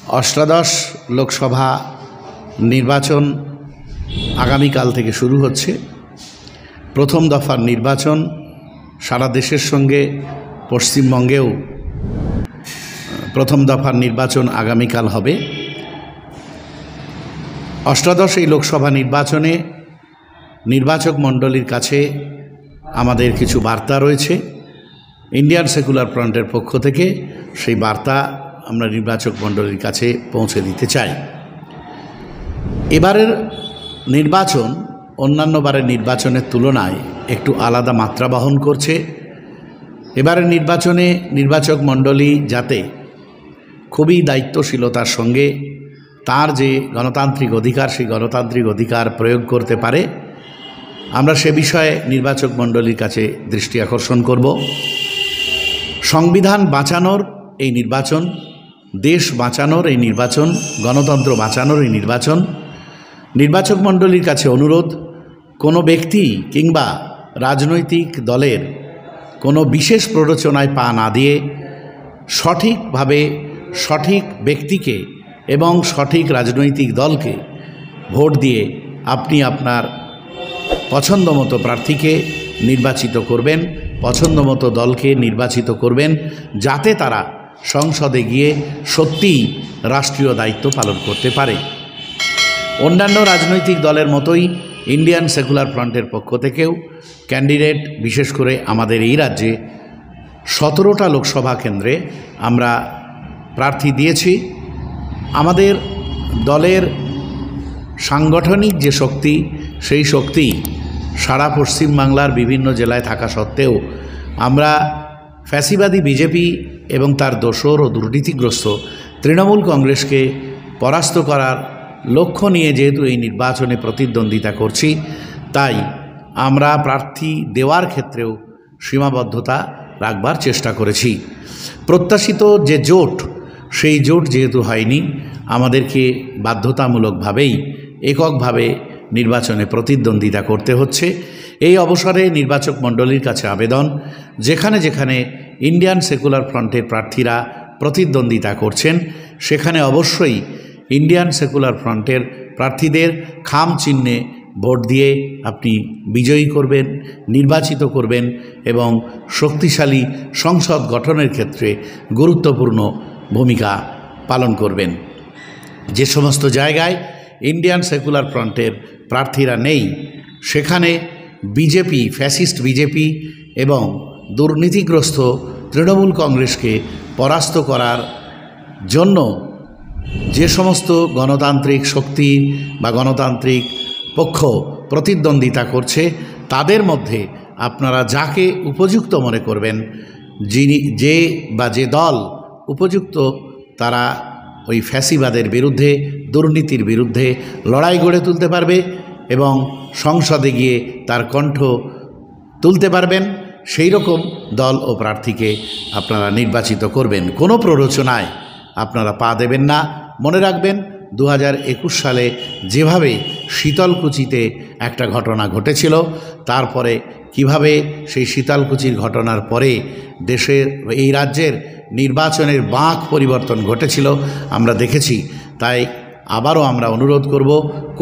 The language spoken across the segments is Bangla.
অষ্টাদশ লোকসভা নির্বাচন আগামীকাল থেকে শুরু হচ্ছে। প্রথম দফার নির্বাচন সারা দেশের সঙ্গে পশ্চিমবঙ্গেও প্রথম দফার নির্বাচন আগামীকাল হবে। অষ্টাদশ এই লোকসভা নির্বাচনে নির্বাচক মণ্ডলীর কাছে আমাদের কিছু বার্তা রয়েছে। ইন্ডিয়ান সেকুলার ফ্রন্টের পক্ষ থেকে সেই বার্তা আমরা নির্বাচক মণ্ডলীর কাছে পৌঁছে দিতে চাই। এবারের নির্বাচন অন্যান্য বারের নির্বাচনের তুলনায় একটু আলাদা মাত্রা বহন করছে। এবারের নির্বাচনে নির্বাচক মণ্ডলী যাতে খুবই দায়িত্বশীলতার সঙ্গে তার যে গণতান্ত্রিক অধিকার সেই গণতান্ত্রিক অধিকার প্রয়োগ করতে পারে, আমরা সে বিষয়ে নির্বাচক মণ্ডলীর কাছে দৃষ্টি আকর্ষণ করব। সংবিধান বাঁচানোর এই নির্বাচন, দেশ বাঁচানোর এই নির্বাচন, গণতন্ত্র বাঁচানোর এই নির্বাচন। নির্বাচক মণ্ডলীর কাছে অনুরোধ, কোনো ব্যক্তি কিংবা রাজনৈতিক দলের কোনো বিশেষ প্ররোচনায় পা না দিয়ে সঠিকভাবে সঠিক ব্যক্তিকে এবং সঠিক রাজনৈতিক দলকে ভোট দিয়ে আপনি আপনার পছন্দমতো প্রার্থীকে নির্বাচিত করবেন, পছন্দমতো দলকে নির্বাচিত করবেন, যাতে তারা সংসদে গিয়ে সত্যিই রাষ্ট্রীয় দায়িত্ব পালন করতে পারে। অন্যান্য রাজনৈতিক দলের মতোই ইন্ডিয়ান সেকুলার ফ্রন্টের পক্ষ থেকেও ক্যান্ডিডেট, বিশেষ করে আমাদের এই রাজ্যে 17টা লোকসভা কেন্দ্রে আমরা প্রার্থী দিয়েছি। আমাদের দলের সাংগঠনিক যে শক্তি, সেই শক্তি সারা পশ্চিমবাংলার বিভিন্ন জেলায় থাকা সত্ত্বেও আমরা ফ্যাসিবাদী বিজেপি এবং তার দোসর ও দুর্নীতিগ্রস্ত তৃণমূল কংগ্রেসকে পরাস্ত করার লক্ষ্য নিয়ে যেহেতু এই নির্বাচনে প্রতিদ্বন্দ্বিতা করছি, তাই আমরা প্রার্থী দেওয়ার ক্ষেত্রেও সীমাবদ্ধতা রাখবার চেষ্টা করেছি। প্রত্যাশিত যে জোট, সেই জোট যেহেতু হয়নি, আমাদেরকে বাধ্যতামূলকভাবেই এককভাবে নির্বাচনে প্রতিদ্বন্দ্বিতা করতে হচ্ছে। এই অবসরে নির্বাচক মণ্ডলীর কাছে আবেদন, যেখানে যেখানে ইন্ডিয়ান সেকুলার ফ্রন্টের প্রার্থীরা প্রতিদ্বন্দ্বিতা করছেন সেখানে অবশ্যই ইন্ডিয়ান সেকুলার ফ্রন্টের প্রার্থীদের খাম চিহ্নে ভোট দিয়ে আপনি বিজয়ী করবেন, নির্বাচিত করবেন এবং শক্তিশালী সংসদ গঠনের ক্ষেত্রে গুরুত্বপূর্ণ ভূমিকা পালন করবেন। যে সমস্ত জায়গায় ইন্ডিয়ান সেকুলার ফ্রন্টের প্রার্থীরা নেই, সেখানে বিজেপি, ফ্যাসিস্ট বিজেপি এবং দুর্নীতিগ্রস্ত তৃণমূল কংগ্রেসকে পরাস্ত করার জন্য যে সমস্ত গণতান্ত্রিক শক্তি বা গণতান্ত্রিক পক্ষ প্রতিদ্বন্দ্বিতা করছে, তাদের মধ্যে আপনারা যাকে উপযুক্ত মনে করবেন, যে দল উপযুক্ত, তারা ওই ফ্যাসিবাদের বিরুদ্ধে, দুর্নীতির বিরুদ্ধে লড়াই গড়ে তুলতে পারবে এবং সংসদে গিয়ে তার কণ্ঠ তুলতে পারবেন, সেই রকম দল ও প্রার্থীকে আপনারা নির্বাচিত করবেন। কোনো প্ররোচনায় আপনারা পা দেবেন না। মনে রাখবেন, 2021 সালে যেভাবে শীতলকুচিতে একটা ঘটনা ঘটেছিল, তারপরে কিভাবে সেই শীতলকুচির ঘটনার পরে দেশের, এই রাজ্যের নির্বাচনের বাঁক পরিবর্তন ঘটেছিল আমরা দেখেছি। তাই আবারও আমরা অনুরোধ করব,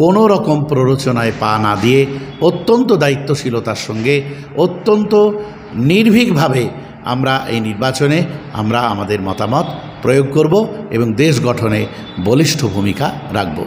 কোনো রকম প্ররোচনায় পা না দিয়ে অত্যন্ত দায়িত্বশীলতার সঙ্গে, অত্যন্ত নির্ভীকভাবে আমরা এই নির্বাচনে আমাদের মতামত প্রয়োগ করব এবং দেশ গঠনে বলিষ্ঠ ভূমিকা রাখব।